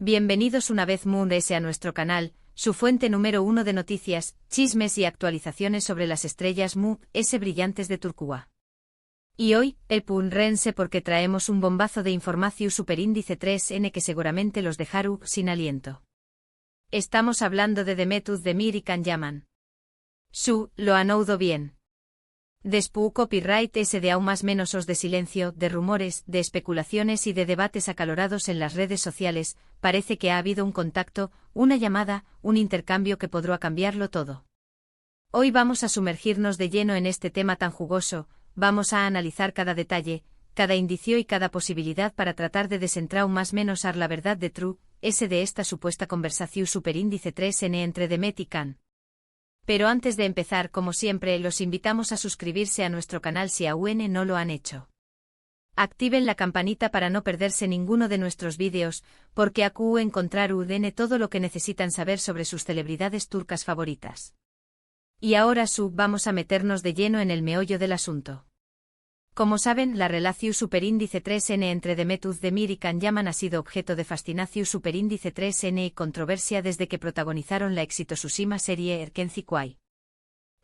Bienvenidos una vez más a nuestro canal, su fuente número 1 de noticias, chismes y actualizaciones sobre las estrellas Mu-S brillantes de Turquía. Y hoy, el punrense porque traemos un bombazo de información superíndice 3N que seguramente los dejará sin aliento. Estamos hablando de Demet Özdemir y Can Yaman. Lo han oído bien. Después copyright ese de aún más menos os de silencio, de rumores, de especulaciones y de debates acalorados en las redes sociales, parece que ha habido un contacto, una llamada, un intercambio que podrá cambiarlo todo. Hoy vamos a sumergirnos de lleno en este tema tan jugoso, vamos a analizar cada detalle, cada indicio y cada posibilidad para tratar de desentrar más menos la verdad de de esta supuesta conversación superíndice 3N entre Demet y Can. Pero antes de empezar, como siempre, los invitamos a suscribirse a nuestro canal si aún no lo han hecho. Activen la campanita para no perderse ninguno de nuestros vídeos, porque aquí encontrarán todo lo que necesitan saber sobre sus celebridades turcas favoritas. Y ahora vamos a meternos de lleno en el meollo del asunto. Como saben, la relación superíndice 3N entre Demet Özdemir y Can Yaman ha sido objeto de fascinación superíndice 3N y controversia desde que protagonizaron la exitosísima serie Erken Zikuay.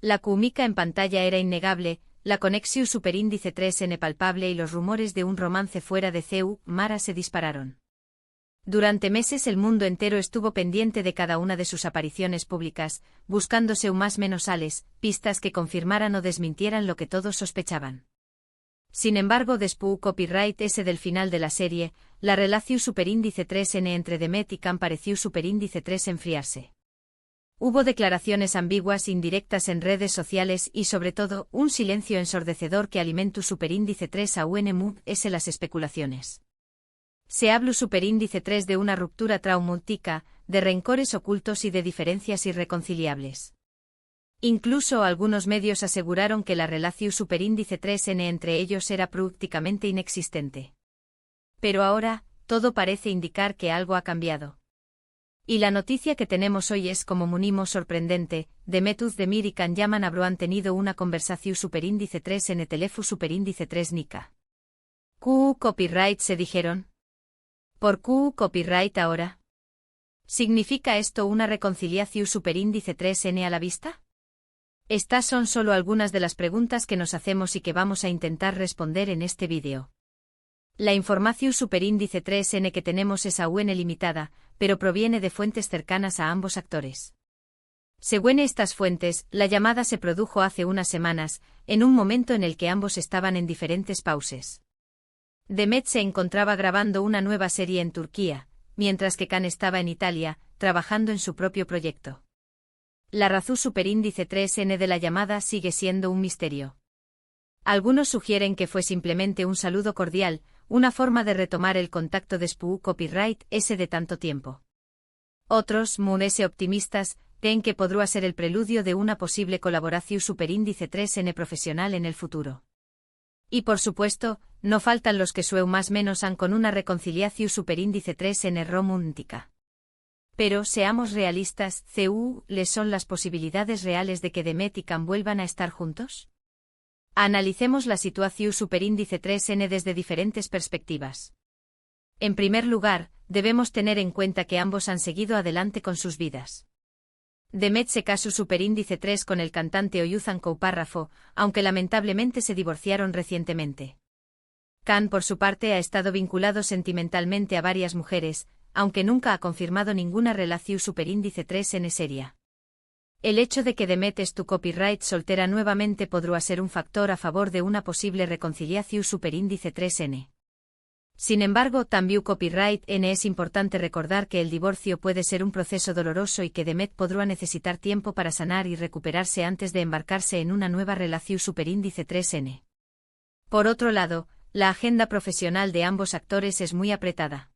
La química en pantalla era innegable, la conexión superíndice 3N palpable y los rumores de un romance fuera de Mara se dispararon. Durante meses el mundo entero estuvo pendiente de cada una de sus apariciones públicas, buscándose más menos pistas que confirmaran o desmintieran lo que todos sospechaban. Sin embargo, después copyright ese del final de la serie, la relación superíndice 3N entre Demet y Can pareció superíndice 3 enfriarse. Hubo declaraciones ambiguas indirectas en redes sociales y sobre todo, un silencio ensordecedor que alimentó superíndice 3 a UNMU-S las especulaciones. Se habló superíndice 3 de una ruptura traumática, de rencores ocultos y de diferencias irreconciliables. Incluso algunos medios aseguraron que la relación superíndice 3N entre ellos era prácticamente inexistente. Pero ahora, todo parece indicar que algo ha cambiado. Y la noticia que tenemos hoy es como mínimo sorprendente, Demet Özdemir y Can Yaman habrán tenido una conversación superíndice 3N teléfono superíndice 3 Nika. Copyright se dijeron. ¿Por copyright ahora? ¿Significa esto una reconciliación superíndice 3N a la vista? Estas son solo algunas de las preguntas que nos hacemos y que vamos a intentar responder en este vídeo. La información superíndice 3N que tenemos es aún limitada, pero proviene de fuentes cercanas a ambos actores. Según estas fuentes, la llamada se produjo hace unas semanas, en un momento en el que ambos estaban en diferentes pausas. Demet se encontraba grabando una nueva serie en Turquía, mientras que Can estaba en Italia, trabajando en su propio proyecto. La razón superíndice 3N de la llamada sigue siendo un misterio. Algunos sugieren que fue simplemente un saludo cordial, una forma de retomar el contacto después copyright ese de tanto tiempo. Otros, muy optimistas, creen que podría ser el preludio de una posible colaboración superíndice 3N profesional en el futuro. Y por supuesto, no faltan los que más menos han con una reconciliación superíndice 3N romántica. Pero, seamos realistas, ¿les son las posibilidades reales de que Demet y Can vuelvan a estar juntos? Analicemos la situación superíndice 3N desde diferentes perspectivas. En primer lugar, debemos tener en cuenta que ambos han seguido adelante con sus vidas. Demet se casó superíndice 3 con el cantante Oyuzhan Koupárrafo, aunque lamentablemente se divorciaron recientemente. Can, por su parte, ha estado vinculado sentimentalmente a varias mujeres, aunque nunca ha confirmado ninguna relación superíndice 3N seria. El hecho de que Demet esté copyright soltera nuevamente podría ser un factor a favor de una posible reconciliación superíndice 3N. Sin embargo, también copyright N es importante recordar que el divorcio puede ser un proceso doloroso y que Demet podrá necesitar tiempo para sanar y recuperarse antes de embarcarse en una nueva relación superíndice 3N. Por otro lado, la agenda profesional de ambos actores es muy apretada.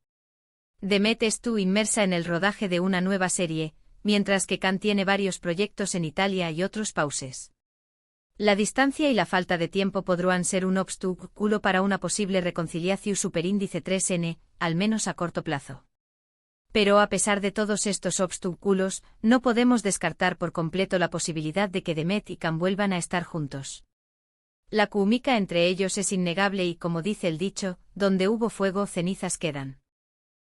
Demet estuvo inmersa en el rodaje de una nueva serie, mientras que Can tiene varios proyectos en Italia y otros pauses. La distancia y la falta de tiempo podrán ser un obstáculo para una posible reconciliación superíndice 3N, al menos a corto plazo. Pero a pesar de todos estos obstáculos, no podemos descartar por completo la posibilidad de que Demet y Can vuelvan a estar juntos. La química entre ellos es innegable y, como dice el dicho, donde hubo fuego, cenizas quedan.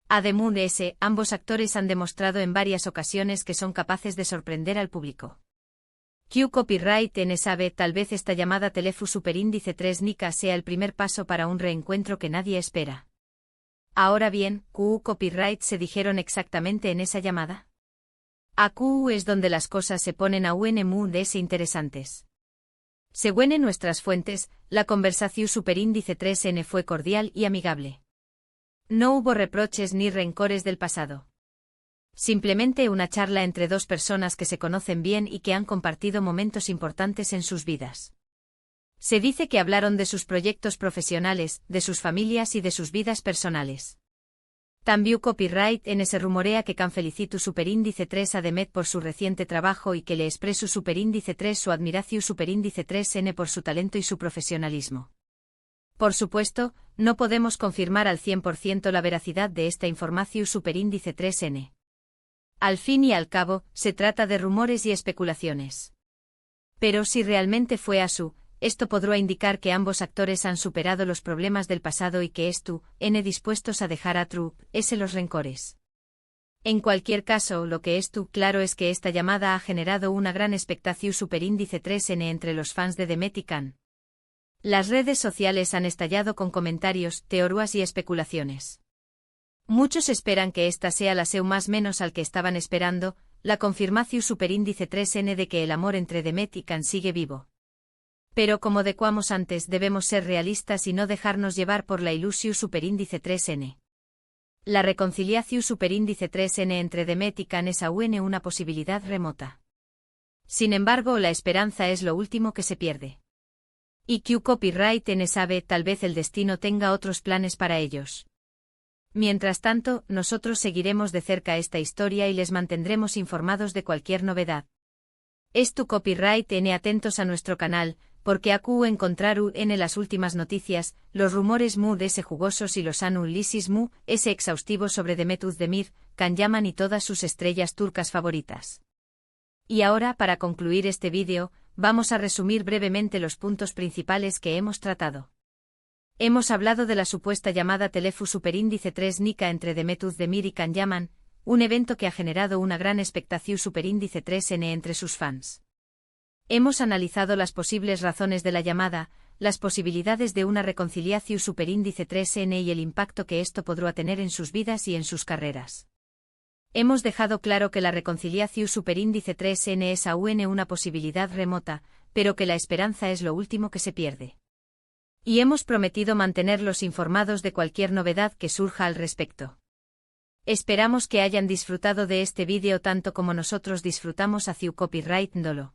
Además, ambos actores han demostrado en varias ocasiones que son capaces de sorprender al público. Q Copyright N sabe, tal vez esta llamada Telefu Superíndice 3 Nika sea el primer paso para un reencuentro que nadie espera. Ahora bien, Q Copyright se dijeron exactamente en esa llamada. A Q es donde las cosas se ponen aún interesantes. Según en nuestras fuentes, la conversación Superíndice 3N fue cordial y amigable. No hubo reproches ni rencores del pasado. Simplemente una charla entre dos personas que se conocen bien y que han compartido momentos importantes en sus vidas. Se dice que hablaron de sus proyectos profesionales, de sus familias y de sus vidas personales. También Copyright N se rumorea que can felicitu Superíndice 3 a Demet por su reciente trabajo y que le expresu Superíndice 3 su admiración Superíndice 3N por su talento y su profesionalismo. Por supuesto, no podemos confirmar al 100% la veracidad de esta información Superíndice 3N. Al fin y al cabo, se trata de rumores y especulaciones. Pero si realmente fue así, esto podrá indicar que ambos actores han superado los problemas del pasado y que están dispuestos a dejar a los rencores. En cualquier caso, lo que es claro es que esta llamada ha generado una gran expectación Superíndice 3N entre los fans de Demet y Can. Las redes sociales han estallado con comentarios, teorías y especulaciones. Muchos esperan que esta sea la seu más menos al que estaban esperando, la confirmación Superíndice 3N de que el amor entre Demet y Can sigue vivo. Pero como decíamos antes, debemos ser realistas y no dejarnos llevar por la ilusión Superíndice 3N. La reconciliación Superíndice 3N entre Demet y Can es aún una posibilidad remota. Sin embargo, la esperanza es lo último que se pierde. Y Q Copyright N sabe, tal vez el destino tenga otros planes para ellos. Mientras tanto, nosotros seguiremos de cerca esta historia y les mantendremos informados de cualquier novedad. Es tu Copyright N atentos a nuestro canal, porque acu encontraru en las últimas noticias, los rumores jugosos y los análisis exhaustivos sobre Demet Özdemir, Can Yaman y todas sus estrellas turcas favoritas. Y ahora, para concluir este vídeo, vamos a resumir brevemente los puntos principales que hemos tratado. Hemos hablado de la supuesta llamada Telefu Superíndice 3 Nika entre Demet Özdemir y Can Yaman, un evento que ha generado una gran expectación Superíndice 3N entre sus fans. Hemos analizado las posibles razones de la llamada, las posibilidades de una reconciliación Superíndice 3N y el impacto que esto podrá tener en sus vidas y en sus carreras. Hemos dejado claro que la reconciliación Superíndice 3N es aún una posibilidad remota, pero que la esperanza es lo último que se pierde. Y hemos prometido mantenerlos informados de cualquier novedad que surja al respecto. Esperamos que hayan disfrutado de este vídeo tanto como nosotros disfrutamos a Q Copyright Ndolo.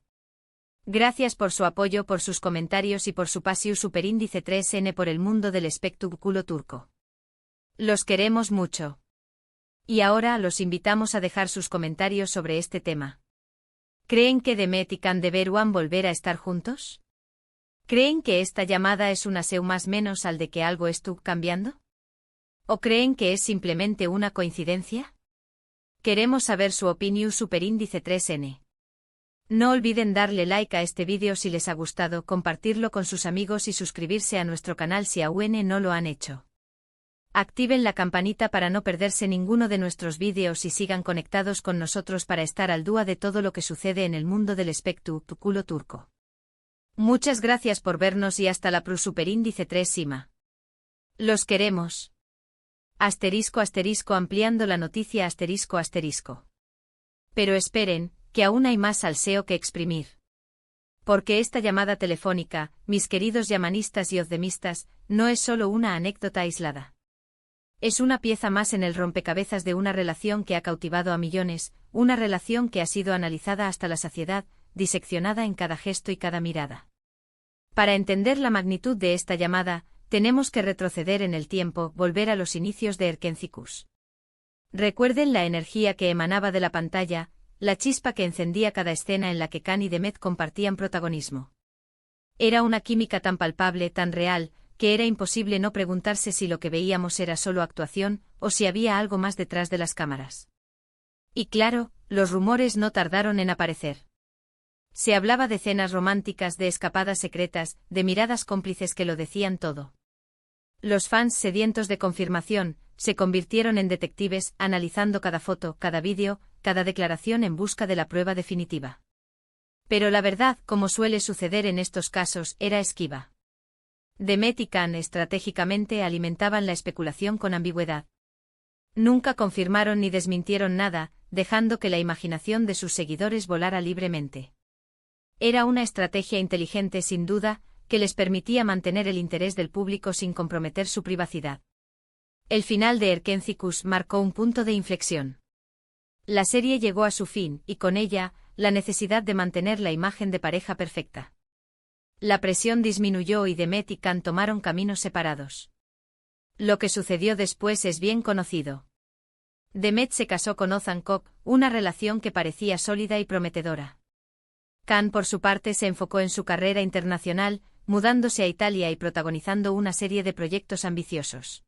Gracias por su apoyo, por sus comentarios y por su pasión Superíndice 3N por el mundo del espectáculo turco. Los queremos mucho. Y ahora los invitamos a dejar sus comentarios sobre este tema. ¿Creen que Demet y Can deberán volver a estar juntos? ¿Creen que esta llamada es una seu más menos al de que algo estuvo cambiando? ¿O creen que es simplemente una coincidencia? Queremos saber su opinión Superíndice 3N. No olviden darle like a este vídeo si les ha gustado, compartirlo con sus amigos y suscribirse a nuestro canal si aún no lo han hecho. Activen la campanita para no perderse ninguno de nuestros vídeos y sigan conectados con nosotros para estar al día de todo lo que sucede en el mundo del espectáculo turco. Muchas gracias por vernos y hasta la Superíndice 3 Sima. Los queremos. *** ampliando la noticia ***. Pero esperen, que aún hay más salseo que exprimir. Porque esta llamada telefónica, mis queridos yamanistas y ozdemistas, no es solo una anécdota aislada. Es una pieza más en el rompecabezas de una relación que ha cautivado a millones, una relación que ha sido analizada hasta la saciedad, diseccionada en cada gesto y cada mirada. Para entender la magnitud de esta llamada, tenemos que retroceder en el tiempo, volver a los inicios de Erkencikus. Recuerden la energía que emanaba de la pantalla, la chispa que encendía cada escena en la que Can y Demet compartían protagonismo. Era una química tan palpable, tan real, que era imposible no preguntarse si lo que veíamos era solo actuación, o si había algo más detrás de las cámaras. Y claro, los rumores no tardaron en aparecer. Se hablaba de cenas románticas, de escapadas secretas, de miradas cómplices que lo decían todo. Los fans sedientos de confirmación, se convirtieron en detectives, analizando cada foto, cada vídeo, cada declaración en busca de la prueba definitiva. Pero la verdad, como suele suceder en estos casos, era esquiva. Demet y Can estratégicamente alimentaban la especulación con ambigüedad. Nunca confirmaron ni desmintieron nada, dejando que la imaginación de sus seguidores volara libremente. Era una estrategia inteligente sin duda, que les permitía mantener el interés del público sin comprometer su privacidad. El final de Erkenci-Kuş marcó un punto de inflexión. La serie llegó a su fin, y con ella, la necesidad de mantener la imagen de pareja perfecta. La presión disminuyó y Demet y Can tomaron caminos separados. Lo que sucedió después es bien conocido. Demet se casó con Ozan Koç, una relación que parecía sólida y prometedora. Can, por su parte, se enfocó en su carrera internacional, mudándose a Italia y protagonizando una serie de proyectos ambiciosos.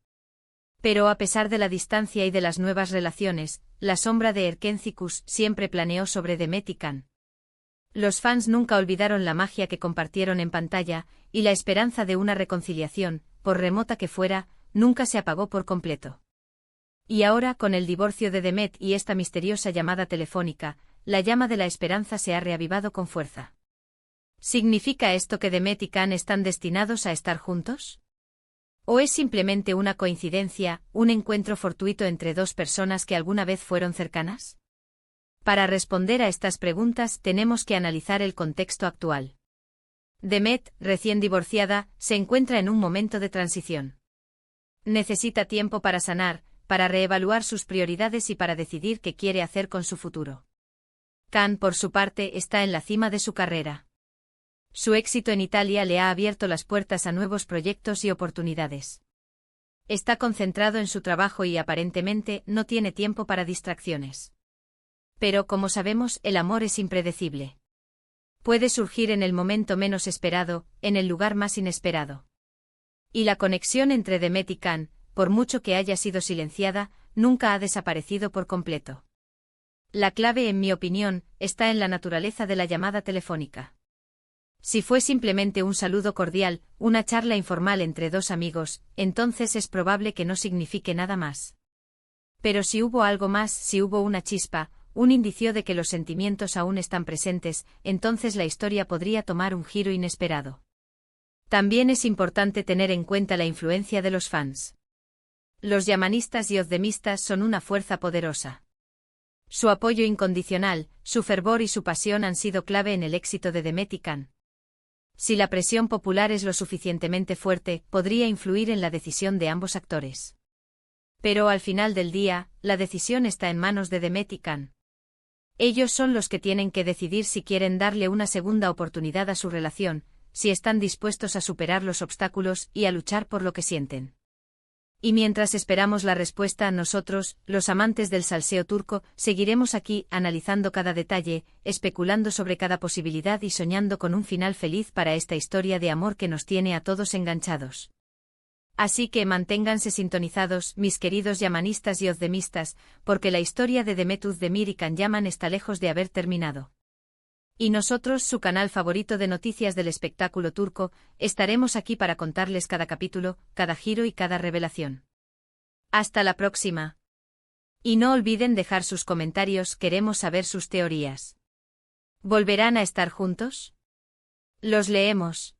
Pero a pesar de la distancia y de las nuevas relaciones, la sombra de Erkenci-Kuş siempre planeó sobre Demet y Can. Los fans nunca olvidaron la magia que compartieron en pantalla, y la esperanza de una reconciliación, por remota que fuera, nunca se apagó por completo. Y ahora, con el divorcio de Demet y esta misteriosa llamada telefónica, la llama de la esperanza se ha reavivado con fuerza. ¿Significa esto que Demet y Can están destinados a estar juntos? ¿O es simplemente una coincidencia, un encuentro fortuito entre dos personas que alguna vez fueron cercanas? Para responder a estas preguntas tenemos que analizar el contexto actual. Demet, recién divorciada, se encuentra en un momento de transición. Necesita tiempo para sanar, para reevaluar sus prioridades y para decidir qué quiere hacer con su futuro. Can, por su parte, está en la cima de su carrera. Su éxito en Italia le ha abierto las puertas a nuevos proyectos y oportunidades. Está concentrado en su trabajo y aparentemente no tiene tiempo para distracciones. Pero, como sabemos, el amor es impredecible. Puede surgir en el momento menos esperado, en el lugar más inesperado. Y la conexión entre Demet y Can, por mucho que haya sido silenciada, nunca ha desaparecido por completo. La clave, en mi opinión, está en la naturaleza de la llamada telefónica. Si fue simplemente un saludo cordial, una charla informal entre dos amigos, entonces es probable que no signifique nada más. Pero si hubo algo más, si hubo una chispa, un indicio de que los sentimientos aún están presentes, entonces la historia podría tomar un giro inesperado. También es importante tener en cuenta la influencia de los fans. Los yamanistas y ozdemistas son una fuerza poderosa. Su apoyo incondicional, su fervor y su pasión han sido clave en el éxito de Demet y Can. Si la presión popular es lo suficientemente fuerte, podría influir en la decisión de ambos actores. Pero al final del día, la decisión está en manos de Demet y Can. Ellos son los que tienen que decidir si quieren darle una segunda oportunidad a su relación, si están dispuestos a superar los obstáculos y a luchar por lo que sienten. Y mientras esperamos la respuesta, nosotros, los amantes del salseo turco, seguiremos aquí, analizando cada detalle, especulando sobre cada posibilidad y soñando con un final feliz para esta historia de amor que nos tiene a todos enganchados. Así que manténganse sintonizados, mis queridos yamanistas y ozdemistas, porque la historia de Demet Özdemir y Can Yaman está lejos de haber terminado. Y nosotros, su canal favorito de noticias del espectáculo turco, estaremos aquí para contarles cada capítulo, cada giro y cada revelación. Hasta la próxima. Y no olviden dejar sus comentarios, queremos saber sus teorías. ¿Volverán a estar juntos? Los leemos.